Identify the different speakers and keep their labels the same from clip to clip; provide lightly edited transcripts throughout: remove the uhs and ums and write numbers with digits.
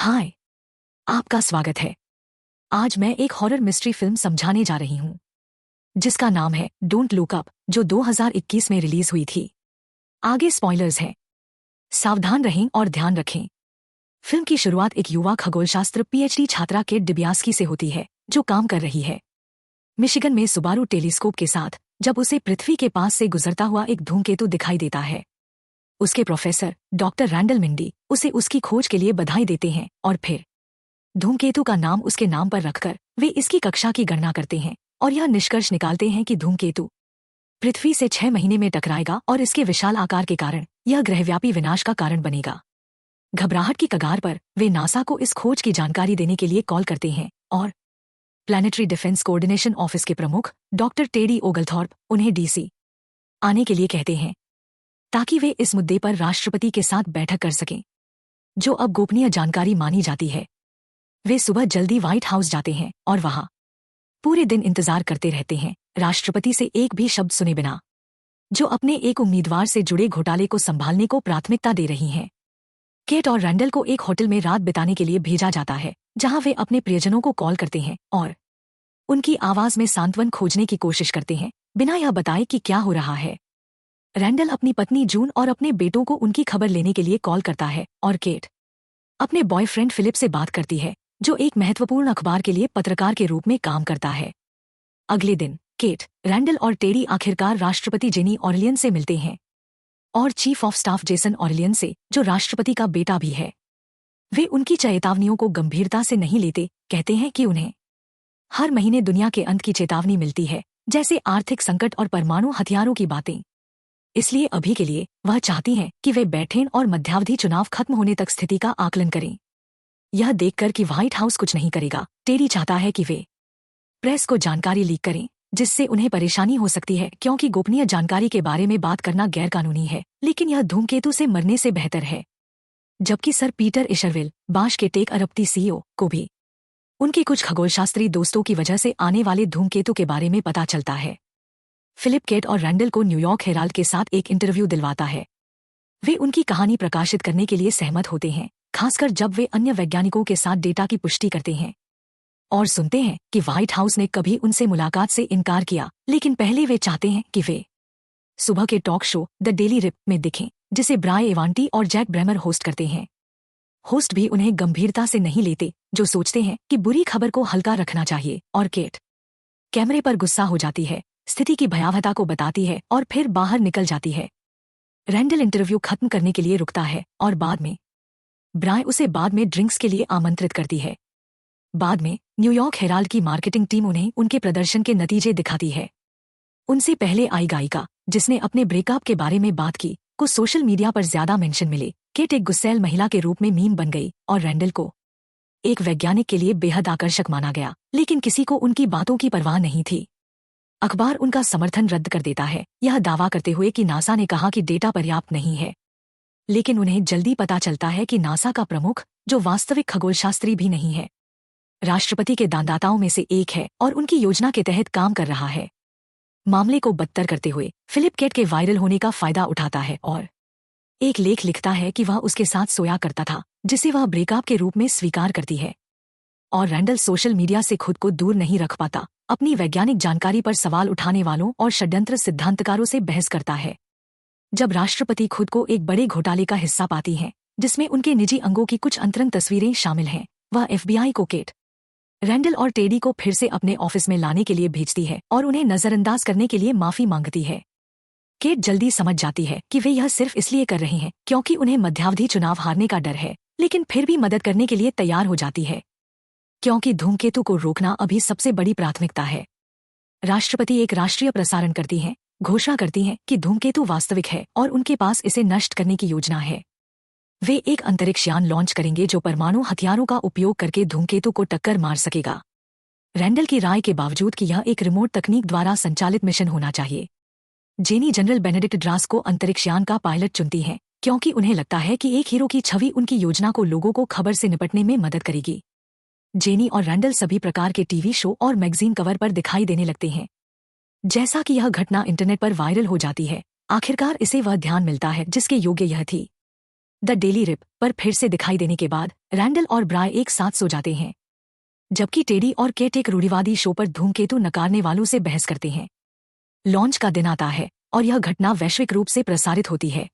Speaker 1: हाय, आपका स्वागत है। आज मैं एक हॉरर मिस्ट्री फिल्म समझाने जा रही हूँ जिसका नाम है डोंट लुक अप, जो 2021 में रिलीज हुई थी। आगे स्पॉयलर्स हैं, सावधान रहें और ध्यान रखें। फिल्म की शुरुआत एक युवा खगोलशास्त्र पीएचडी छात्रा केट डिबियास्की से होती है, जो काम कर रही है मिशिगन में सुबारू टेलीस्कोप के साथ, जब उसे पृथ्वी के पास से गुजरता हुआ एक धूमकेतु दिखाई देता है। उसके प्रोफेसर डॉक्टर रैंडल मिंडी उसे उसकी खोज के लिए बधाई देते हैं और फिर धूमकेतु का नाम उसके नाम पर रखकर वे इसकी कक्षा की गणना करते हैं और यह निष्कर्ष निकालते हैं कि धूमकेतु पृथ्वी से 6 महीने में टकराएगा और इसके विशाल आकार के कारण यह ग्रहव्यापी विनाश का कारण बनेगा। घबराहट की कगार पर वे नासा को इस खोज की जानकारी देने के लिए कॉल करते हैं और प्लैनेटरी डिफेंस कोऑर्डिनेशन ऑफिस के प्रमुख डॉक्टर टेडी ओगलथॉर्प उन्हें डीसी आने के लिए कहते हैं ताकि वे इस मुद्दे पर राष्ट्रपति के साथ बैठक कर सकें, जो अब गोपनीय जानकारी मानी जाती है। वे सुबह जल्दी व्हाइट हाउस जाते हैं और वहां पूरे दिन इंतजार करते रहते हैं, राष्ट्रपति से एक भी शब्द सुने बिना, जो अपने एक उम्मीदवार से जुड़े घोटाले को संभालने को प्राथमिकता दे रही हैं। केट और रैंडल को एक होटल में रात बिताने के लिए भेजा जाता है, जहां वे अपने प्रियजनों को कॉल करते हैं और उनकी आवाज में सांत्वन खोजने की कोशिश करते हैं, बिना यह बताए कि क्या हो रहा है। रैंडल अपनी पत्नी जून और अपने बेटों को उनकी खबर लेने के लिए कॉल करता है और केट अपने बॉयफ्रेंड फिलिप से बात करती है, जो एक महत्वपूर्ण अखबार के लिए पत्रकार के रूप में काम करता है। अगले दिन केट, रैंडल और टेडी आखिरकार राष्ट्रपति जेनी ऑरलियन से मिलते हैं और चीफ ऑफ स्टाफ जेसन ऑरलियन से, जो राष्ट्रपति का बेटा भी है। वे उनकी चेतावनियों को गंभीरता से नहीं लेते, कहते हैं कि उन्हें हर महीने दुनिया के अंत की चेतावनी मिलती है, जैसे आर्थिक संकट और परमाणु हथियारों की बातें। इसलिए अभी के लिए वह चाहती हैं कि वे बैठें और मध्यावधि चुनाव खत्म होने तक स्थिति का आकलन करें। यह देखकर कि व्हाइट हाउस कुछ नहीं करेगा, टेडी चाहता है कि वे प्रेस को जानकारी लीक करें, जिससे उन्हें परेशानी हो सकती है, क्योंकि गोपनीय जानकारी के बारे में बात करना गैरकानूनी है, लेकिन यह धूमकेतु से मरने से बेहतर है। जबकि सर पीटर इशरविल, बाश के टेक अरबती सीईओ, को भी उनके कुछ खगोलशास्त्री दोस्तों की वजह से आने वाले धूमकेतु के बारे में पता चलता है। फिलिप केट और रैंडल को न्यूयॉर्क हेराल्ड के साथ एक इंटरव्यू दिलवाता है। वे उनकी कहानी प्रकाशित करने के लिए सहमत होते हैं, खासकर जब वे अन्य वैज्ञानिकों के साथ डेटा की पुष्टि करते हैं और सुनते हैं कि व्हाइट हाउस ने कभी उनसे मुलाकात से इनकार किया, लेकिन पहले वे चाहते हैं कि वे सुबह के talk show the daily rip में दिखें, जिसे ब्राय एवांटी और जैक ब्रेमर होस्ट करते हैं। होस्ट भी उन्हें गंभीरता से नहीं लेते, जो सोचते हैं कि बुरी खबर को हल्का रखना चाहिए, और केट कैमरे पर गुस्सा हो जाती है, स्थिति की भयावहता को बताती है और फिर बाहर निकल जाती है। रैंडल इंटरव्यू खत्म करने के लिए रुकता है और बाद में ब्राय उसे बाद में ड्रिंक्स के लिए आमंत्रित करती है। बाद में न्यूयॉर्क हेराल्ड की मार्केटिंग टीम उन्हें उनके प्रदर्शन के नतीजे दिखाती है। उनसे पहले आई गायिका, जिसने अपने ब्रेकअप के बारे में बात की, को सोशल मीडिया पर ज्यादा मेंशन मिले। केट एक गुस्सैल महिला के रूप में मीम बन गई और रैंडल को एक वैज्ञानिक के लिए बेहद आकर्षक माना गया, लेकिन किसी को उनकी बातों की परवाह नहीं थी। अखबार उनका समर्थन रद्द कर देता है, यह दावा करते हुए कि नासा ने कहा कि डेटा पर्याप्त नहीं है। लेकिन उन्हें जल्दी पता चलता है कि नासा का प्रमुख, जो वास्तविक खगोलशास्त्री भी नहीं है, राष्ट्रपति के दानदाताओं में से एक है और उनकी योजना के तहत काम कर रहा है। मामले को बदतर करते हुए फिलिप केट के वायरल होने का फायदा उठाता है और एक लेख लिखता है कि वह उसके साथ सोया करता था, जिसे वह ब्रेकअप के रूप में स्वीकार करती है। और रैंडल सोशल मीडिया से खुद को दूर नहीं रख पाता, अपनी वैज्ञानिक जानकारी पर सवाल उठाने वालों और षड्यंत्र सिद्धांतकारों से बहस करता है। जब राष्ट्रपति खुद को एक बड़े घोटाले का हिस्सा पाती हैं, जिसमें उनके निजी अंगों की कुछ अंतरंग तस्वीरें शामिल हैं, वह एफबीआई को केट, रैंडल और टेडी को फिर से अपने ऑफिस में लाने के लिए भेजती है और उन्हें नजरअंदाज करने के लिए माफी मांगती है। केट जल्दी समझ जाती है कि वे यह सिर्फ इसलिए कर रहे हैं क्योंकि उन्हें मध्यावधि चुनाव हारने का डर है, लेकिन फिर भी मदद करने के लिए तैयार हो जाती है, क्योंकि धूमकेतु को रोकना अभी सबसे बड़ी प्राथमिकता है। राष्ट्रपति एक राष्ट्रीय प्रसारण करती हैं, घोषणा करती हैं कि धूमकेतु वास्तविक है और उनके पास इसे नष्ट करने की योजना है। वे एक अंतरिक्ष यान लॉन्च करेंगे जो परमाणु हथियारों का उपयोग करके धूमकेतु को टक्कर मार सकेगा। रैंडल की राय के बावजूद कि यह एक रिमोट तकनीक द्वारा संचालित मिशन होना चाहिए, जेनी जनरल बेनेडिक्ट ड्रास को अंतरिक्ष यान का पायलट चुनती हैं, क्योंकि उन्हें लगता है कि एक हीरो की छवि उनकी योजना को लोगों को खबर से निपटने में मदद करेगी। जेनी और रैंडल सभी प्रकार के टीवी शो और मैगजीन कवर पर दिखाई देने लगते हैं। जैसा कि यह घटना इंटरनेट पर वायरल हो जाती है, आखिरकार इसे वह ध्यान मिलता है जिसके योग्य यह थी। द डेली रिप पर फिर से दिखाई देने के बाद रैंडल और ब्राय एक साथ सो जाते हैं, जबकि टेडी और केट एक रूढ़िवादी शो पर धूमकेतु नकारने वालों से बहस करते हैं। लॉन्च का दिन आता है और यह घटना वैश्विक रूप से प्रसारित होती है।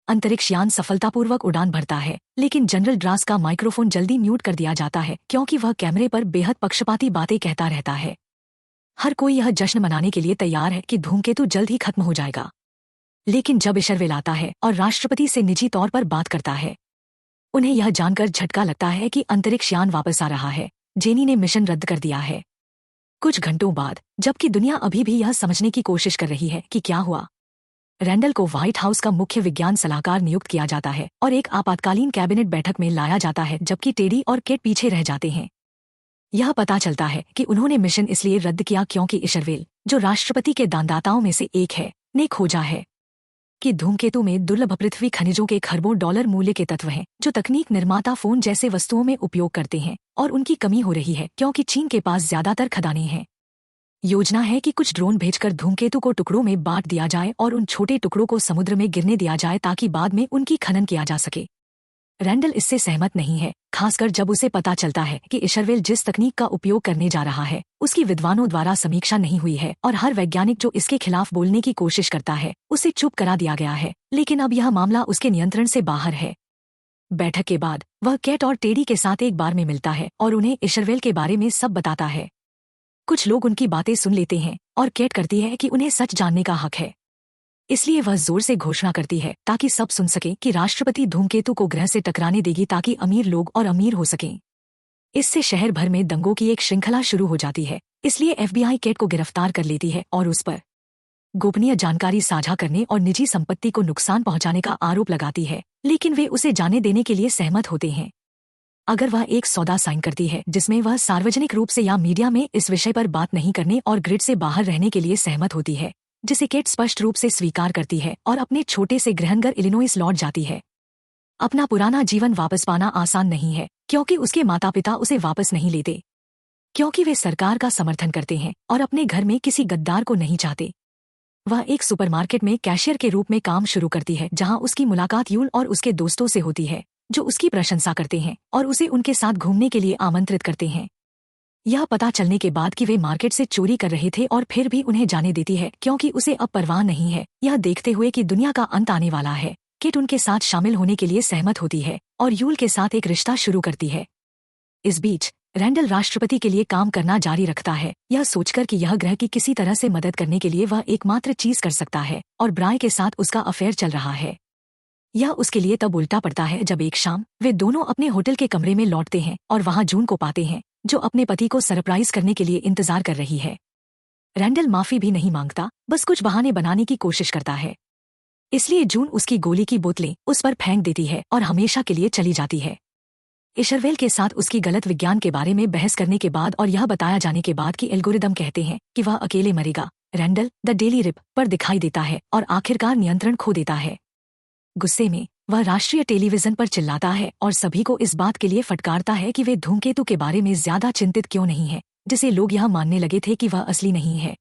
Speaker 1: अंतरिक्ष यान सफलतापूर्वक उड़ान भरता है, लेकिन जनरल ड्रास का माइक्रोफोन जल्दी म्यूट कर दिया जाता है क्योंकि वह कैमरे पर बेहद पक्षपाती बातें कहता रहता है। हर कोई यह जश्न मनाने के लिए तैयार है कि धूमकेतु जल्द ही खत्म हो जाएगा, लेकिन जब इशरवेल आता है और राष्ट्रपति से निजी तौर पर बात करता है, उन्हें यह जानकर झटका लगता है कि अंतरिक्ष यान वापस आ रहा है। जेनी ने मिशन रद्द कर दिया है। कुछ घंटों बाद, जबकि दुनिया अभी भी यह समझने की कोशिश कर रही है कि क्या हुआ, रैंडल को व्हाइट हाउस का मुख्य विज्ञान सलाहकार नियुक्त किया जाता है और एक आपातकालीन कैबिनेट बैठक में लाया जाता है, जबकि टेडी और केट पीछे रह जाते हैं। यह पता चलता है कि उन्होंने मिशन इसलिए रद्द किया क्योंकि इशरवेल, जो राष्ट्रपति के दानदाताओं में से एक है, ने खोजा है कि धूमकेतु में दुर्लभ पृथ्वी खनिजों के खरबों डॉलर मूल्य के तत्व हैं, जो तकनीक निर्माता फोन जैसे वस्तुओं में उपयोग करते हैं, और उनकी कमी हो रही है क्योंकि चीन के पास ज्यादातर खदानें हैं। योजना है कि कुछ ड्रोन भेजकर धूमकेतु को टुकड़ों में बांट दिया जाए और उन छोटे टुकड़ों को समुद्र में गिरने दिया जाए ताकि बाद में उनकी खनन किया जा सके। रैंडल इससे सहमत नहीं है, खासकर जब उसे पता चलता है कि इशरवेल जिस तकनीक का उपयोग करने जा रहा है उसकी विद्वानों द्वारा समीक्षा नहीं हुई है और हर वैज्ञानिक जो इसके खिलाफ बोलने की कोशिश करता है उसे चुप करा दिया गया है, लेकिन अब यह मामला उसके नियंत्रण से बाहर है। बैठक के बाद वह केट और टेडी के साथ एक बार में मिलता है और उन्हें इशरवेल के बारे में सब बताता है। कुछ लोग उनकी बातें सुन लेते हैं और केट करती है कि उन्हें सच जानने का हक है, इसलिए वह जोर से घोषणा करती है ताकि सब सुन सकें कि राष्ट्रपति धूमकेतु को ग्रह से टकराने देगी ताकि अमीर लोग और अमीर हो सकें। इससे शहर भर में दंगों की एक श्रृंखला शुरू हो जाती है, इसलिए FBI केट को गिरफ्तार कर लेती है और उस पर गोपनीय जानकारी साझा करने और निजी संपत्ति को नुकसान पहुंचाने का आरोप लगाती है, लेकिन वे उसे जाने देने के लिए सहमत होते हैं अगर वह एक सौदा साइन करती है जिसमें वह सार्वजनिक रूप से या मीडिया में इस विषय पर बात नहीं करने और ग्रिड से बाहर रहने के लिए सहमत होती है, जिसे केट स्पष्ट रूप से स्वीकार करती है और अपने छोटे से गृहनगर इलिनोइस लौट जाती है। अपना पुराना जीवन वापस पाना आसान नहीं है क्योंकि उसके माता पिता उसे वापस नहीं लेते, क्योंकि वे सरकार का समर्थन करते हैं और अपने घर में किसी गद्दार को नहीं चाहते। वह एक सुपरमार्केट में कैशियर के रूप में काम शुरू करती है, जहां उसकी मुलाकात यूल और उसके दोस्तों से होती है, जो उसकी प्रशंसा करते हैं और उसे उनके साथ घूमने के लिए आमंत्रित करते हैं। यह पता चलने के बाद कि वे मार्केट से चोरी कर रहे थे और फिर भी उन्हें जाने देती है क्योंकि उसे अब परवाह नहीं है, यह देखते हुए कि दुनिया का अंत आने वाला है। केट उनके साथ शामिल होने के लिए सहमत होती है और यूल के साथ एक रिश्ता शुरू करती है। इस बीच रैंडल राष्ट्रपति के लिए काम करना जारी रखता है, यह सोचकर कि यह ग्रह की किसी तरह से मदद करने के लिए वह एकमात्र चीज कर सकता है, और ब्राय के साथ उसका अफेयर चल रहा है। यह उसके लिए तब उल्टा पड़ता है जब एक शाम वे दोनों अपने होटल के कमरे में लौटते हैं और वहां जून को पाते हैं, जो अपने पति को सरप्राइज करने के लिए इंतजार कर रही है। रैंडल माफी भी नहीं मांगता, बस कुछ बहाने बनाने की कोशिश करता है। इसलिए जून उसकी गोली की बोतलें उस पर फेंक देती है और हमेशा के लिए चली जाती है। इशरवेल के साथ उसकी गलत विज्ञान के बारे में बहस करने के बाद और यह बताया जाने के बाद कि एल्गोरिदम कहते हैं कि वह अकेले मरेगा, रैंडल द डेली रिप पर दिखाई देता है और आखिरकार नियंत्रण खो देता है। गुस्से में वह राष्ट्रीय टेलीविजन पर चिल्लाता है और सभी को इस बात के लिए फटकारता है कि वे धूमकेतु के बारे में ज्यादा चिंतित क्यों नहीं है, जिसे लोग यह मानने लगे थे कि वह असली नहीं है।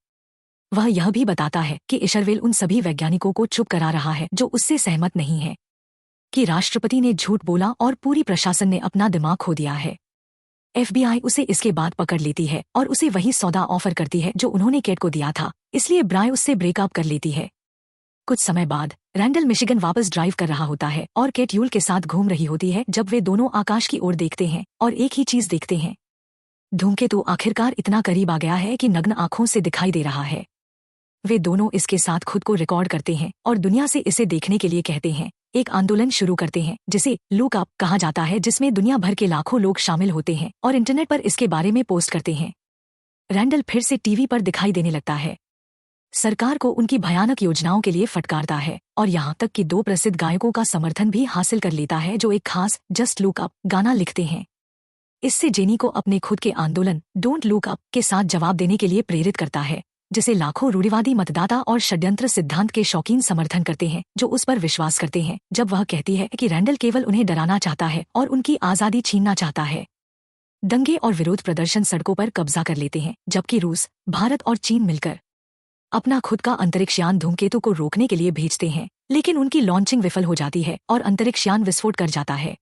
Speaker 1: वह यह भी बताता है कि इशरवेल उन सभी वैज्ञानिकों को चुप करा रहा है जो उससे सहमत नहीं है, कि राष्ट्रपति ने झूठ बोला और पूरी प्रशासन ने अपना दिमाग खो दिया है। FBI उसे इसके बाद पकड़ लेती है और उसे वही सौदा ऑफर करती है जो उन्होंने केट को दिया था, इसलिए ब्राय उससे ब्रेकअप कर लेती है। कुछ समय बाद रैंडल मिशिगन वापस ड्राइव कर रहा होता है और केट यूल के साथ घूम रही होती है जब वे दोनों आकाश की ओर देखते हैं और एक ही चीज देखते हैं। धूमकेतु आखिरकार इतना करीब आ गया है कि नग्न आंखों से दिखाई दे रहा है। वे दोनों इसके साथ खुद को रिकॉर्ड करते हैं और दुनिया से इसे देखने के लिए कहते हैं। एक आंदोलन शुरू करते हैं जिसे लुक अप कहा जाता है, जिसमें दुनिया भर के लाखों लोग शामिल होते हैं और इंटरनेट पर इसके बारे में पोस्ट करते हैं। रैंडल फिर से टीवी पर दिखाई देने लगता है, सरकार को उनकी भयानक योजनाओं के लिए फटकारता है और यहाँ तक कि 2 प्रसिद्ध गायकों का समर्थन भी हासिल कर लेता है जो एक खास जस्ट लुक अप गाना लिखते हैं। इससे जेनी को अपने खुद के आंदोलन डोंट लुक अप के साथ जवाब देने के लिए प्रेरित करता है, जिसे लाखों रूढ़िवादी मतदाता और षड्यंत्र सिद्धांत के शौकीन समर्थन करते हैं जो उस पर विश्वास करते हैं जब वह कहती है कि रैंडल केवल उन्हें डराना चाहता है और उनकी आज़ादी छीनना चाहता है। दंगे और विरोध प्रदर्शन सड़कों पर कब्जा कर लेते हैं, जबकि रूस, भारत और चीन मिलकर अपना खुद का अंतरिक्ष यान धूमकेतु को रोकने के लिए भेजते हैं, लेकिन उनकी लॉन्चिंग विफल हो जाती है और अंतरिक्ष यान विस्फोट कर जाता है।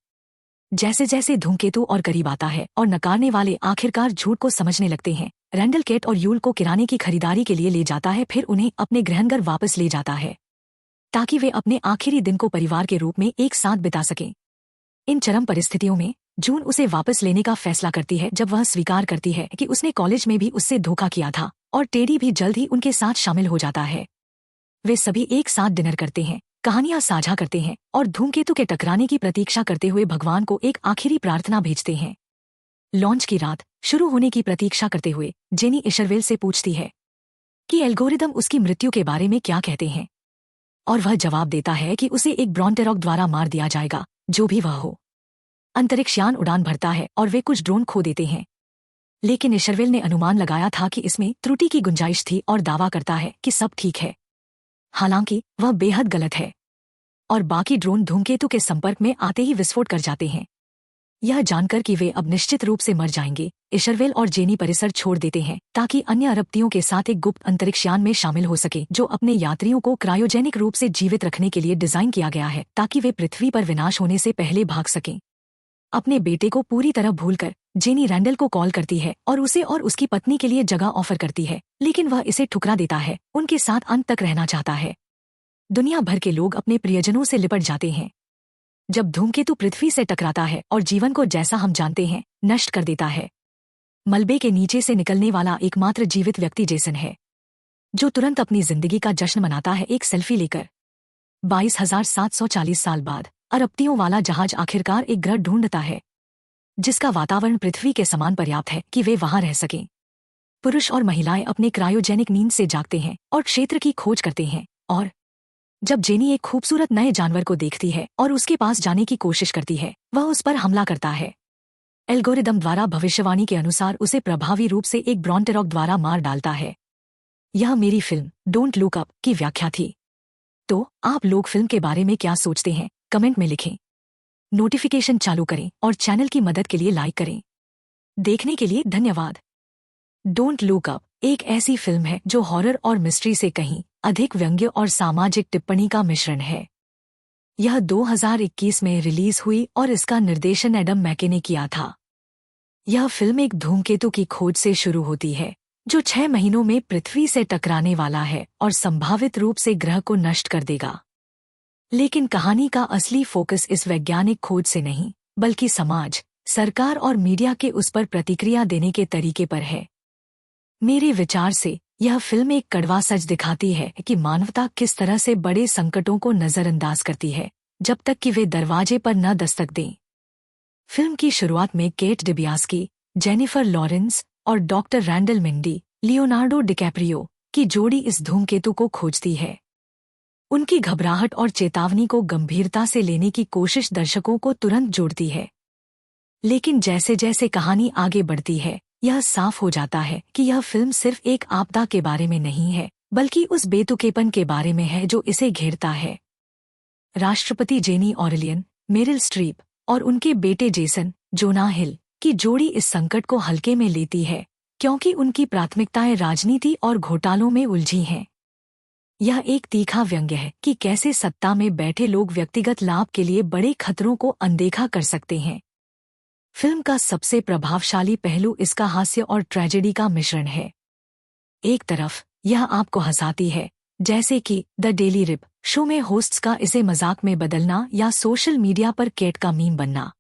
Speaker 1: जैसे जैसे धूमकेतु और करीब आता है और नकारने वाले आखिरकार झूठ को समझने लगते हैं, रैंडल केट और यूल को किराने की खरीदारी के लिए ले जाता है, फिर उन्हें अपने गृहनगर वापस ले जाता है ताकि वे अपने आखिरी दिन को परिवार के रूप में एक साथ बिता सकें। इन चरम परिस्थितियों में जून उसे वापस लेने का फैसला करती है जब वह स्वीकार करती है कि उसने कॉलेज में भी उससे धोखा किया था, और टेडी भी जल्द ही उनके साथ शामिल हो जाता है। वे सभी एक साथ डिनर करते हैं, कहानियां साझा करते हैं और धूमकेतु के टकराने की प्रतीक्षा करते हुए भगवान को एक आखिरी प्रार्थना भेजते हैं। लॉन्च की रात शुरू होने की प्रतीक्षा करते हुए जेनी इशरवेल से पूछती है कि एल्गोरिदम उसकी मृत्यु के बारे में क्या कहते हैं, और वह जवाब देता है कि उसे एक ब्रॉन्टेरॉक द्वारा मार दिया जाएगा, जो भी वह हो। अंतरिक्षयान उड़ान भरता है और वे कुछ ड्रोन खो देते हैं, लेकिन इशरवेल ने अनुमान लगाया था कि इसमें त्रुटि की गुंजाइश थी और दावा करता है कि सब ठीक है। हालांकि वह बेहद गलत है और बाकी ड्रोन धूमकेतु के संपर्क में आते ही विस्फोट कर जाते हैं। यह जानकर कि वे अब निश्चित रूप से मर जाएंगे, इशरवेल और जेनी परिसर छोड़ देते हैं ताकि अन्य अरबतियों के साथ एक गुप्त अंतरिक्षयान में शामिल हो सके, जो अपने यात्रियों को क्रायोजेनिक रूप से जीवित रखने के लिए डिजाइन किया गया है ताकि वे पृथ्वी पर विनाश होने से पहले भाग सकें। अपने बेटे को पूरी तरह भूलकर जेनी रैंडल को कॉल करती है और उसे और उसकी पत्नी के लिए जगह ऑफर करती है, लेकिन वह इसे ठुकरा देता है। उनके साथ अंत तक रहना चाहता है। दुनिया भर के लोग अपने प्रियजनों से लिपट जाते हैं जब धूमकेतु पृथ्वी से टकराता है और जीवन को जैसा हम जानते हैं नष्ट कर देता है। मलबे के नीचे से निकलने वाला एकमात्र जीवित व्यक्ति जेसन है, जो तुरंत अपनी जिंदगी का जश्न मनाता है एक सेल्फी लेकर। 22,740 साल बाद अरबतियों वाला जहाज आखिरकार एक ग्रह ढूंढता है जिसका वातावरण पृथ्वी के समान पर्याप्त है कि वे वहां रह सकें। पुरुष और महिलाएं अपने क्रायोजेनिक नींद से जागते हैं और क्षेत्र की खोज करते हैं, और जब जेनी एक खूबसूरत नए जानवर को देखती है और उसके पास जाने की कोशिश करती है, वह उस पर हमला करता है। एल्गोरिदम द्वारा भविष्यवाणी के अनुसार उसे प्रभावी रूप से एक ब्रॉन्टेरॉक द्वारा मार डालता है। यह मेरी फिल्म डोंट लुक अप की व्याख्या थी। तो आप लोग फिल्म के बारे में क्या सोचते हैं, कमेंट में लिखें। नोटिफिकेशन चालू करें और चैनल की मदद के लिए लाइक करें। देखने के लिए धन्यवाद। डोंट लुक अप एक ऐसी फिल्म है जो हॉरर और मिस्ट्री से कहीं अधिक व्यंग्य और सामाजिक टिप्पणी का मिश्रण है। यह 2021 में रिलीज हुई और इसका निर्देशन एडम मैके ने किया था। यह फिल्म एक धूमकेतु की खोज से शुरू होती है जो 6 महीनों में पृथ्वी से टकराने वाला है और संभावित रूप से ग्रह को नष्ट कर देगा। लेकिन कहानी का असली फोकस इस वैज्ञानिक खोज से नहीं, बल्कि समाज, सरकार और मीडिया के उस पर प्रतिक्रिया देने के तरीके पर है। मेरे विचार से यह फिल्म एक कड़वा सच दिखाती है कि मानवता किस तरह से बड़े संकटों को नजरअंदाज करती है जब तक कि वे दरवाजे पर न दस्तक दें। फिल्म की शुरुआत में केट डिबियास्की, जेनिफर लॉरेंस और doctor Randall Mindy, Leonardo DiCaprio की जोड़ी इस धूमकेतु को खोजती है। उनकी घबराहट और चेतावनी को गंभीरता से लेने की कोशिश दर्शकों को तुरंत जोड़ती है। लेकिन जैसे जैसे कहानी आगे बढ़ती है, यह साफ हो जाता है कि यह फिल्म सिर्फ एक आपदा के बारे में नहीं है, बल्कि उस बेतुकेपन के बारे में है जो इसे घेरता है। राष्ट्रपति जेनी ऑरेलियन, मेरिल स्ट्रीप और उनके बेटे जेसन, जोनाह हिल की जोड़ी इस संकट को हल्के में लेती है, क्योंकि उनकी प्राथमिकताएं राजनीति और घोटालों में उलझी हैं। यह एक तीखा व्यंग्य है कि कैसे सत्ता में बैठे लोग व्यक्तिगत लाभ के लिए बड़े खतरों को अनदेखा कर सकते हैं। फिल्म का सबसे प्रभावशाली पहलू इसका हास्य और ट्रेजेडी का मिश्रण है। एक तरफ यह आपको हंसाती है, जैसे कि द डेली रिप शो में होस्ट्स का इसे मजाक में बदलना या सोशल मीडिया पर केट का मीम बनना।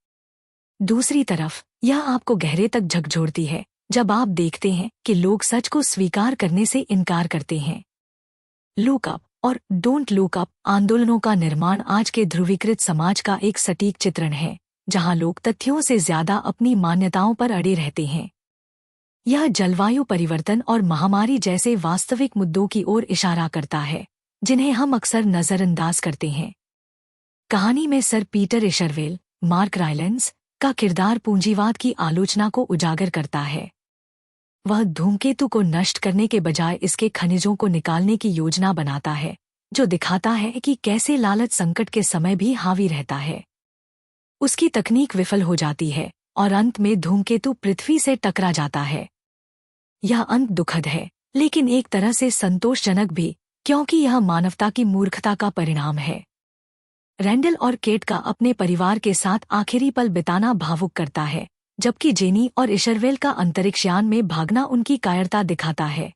Speaker 1: दूसरी तरफ यह आपको गहरे तक झकझोरती है जब आप देखते हैं कि लोग सच को स्वीकार करने से इनकार करते हैं। लुक अप और डोंट लुक अप आंदोलनों का निर्माण आज के ध्रुवीकृत समाज का एक सटीक चित्रण है, जहां लोग तथ्यों से ज्यादा अपनी मान्यताओं पर अड़े रहते हैं। यह जलवायु परिवर्तन और महामारी जैसे वास्तविक मुद्दों की ओर इशारा करता है, जिन्हें हम अक्सर नजरअंदाज करते हैं। कहानी में सर पीटर इशरवेल, मार्क रायलेंस का किरदार पूंजीवाद की आलोचना को उजागर करता है। वह धूमकेतु को नष्ट करने के बजाय इसके खनिजों को निकालने की योजना बनाता है, जो दिखाता है कि कैसे लालच संकट के समय भी हावी रहता है। उसकी तकनीक विफल हो जाती है और अंत में धूमकेतु पृथ्वी से टकरा जाता है। यह अंत दुखद है, लेकिन एक तरह से संतोषजनक भी, क्योंकि यह मानवता की मूर्खता का परिणाम है। रैंडल और केट का अपने परिवार के साथ आखिरी पल बिताना भावुक करता है, जबकि जेनी और इशरवेल का अंतरिक्ष यान में भागना उनकी कायरता दिखाता है।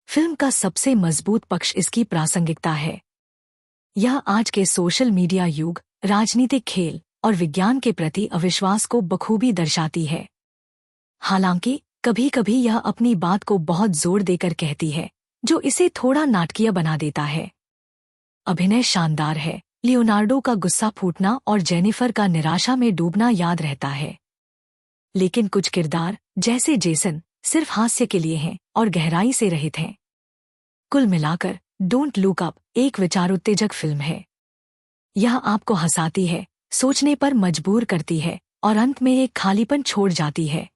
Speaker 1: फिल्म का सबसे मजबूत पक्ष इसकी प्रासंगिकता है। यह आज के सोशल मीडिया युग, राजनीतिक खेल और विज्ञान के प्रति अविश्वास को बखूबी दर्शाती है। हालांकि कभी कभी यह अपनी बात को बहुत जोर देकर कहती है, जो इसे थोड़ा नाटकीय बना देता है। अभिनय शानदार है। लियोनार्डो का गुस्सा फूटना और जेनिफर का निराशा में डूबना याद रहता है। लेकिन कुछ किरदार, जैसे जेसन, सिर्फ हास्य के लिए हैं और गहराई से रहित हैं। कुल मिलाकर डोंट लुक अप एक विचारोत्तेजक फिल्म है। यह आपको हंसाती है, सोचने पर मजबूर करती है और अंत में एक खालीपन छोड़ जाती है।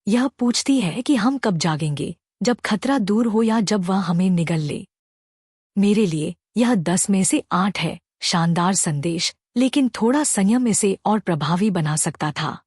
Speaker 1: यह पूछती है कि हम कब जागेंगे, जब खतरा दूर हो या जब वह हमें निगल ले। मेरे लिए यह 10 में से 8 है। शानदार संदेश, लेकिन थोड़ा संयम इसे और प्रभावी बना सकता था।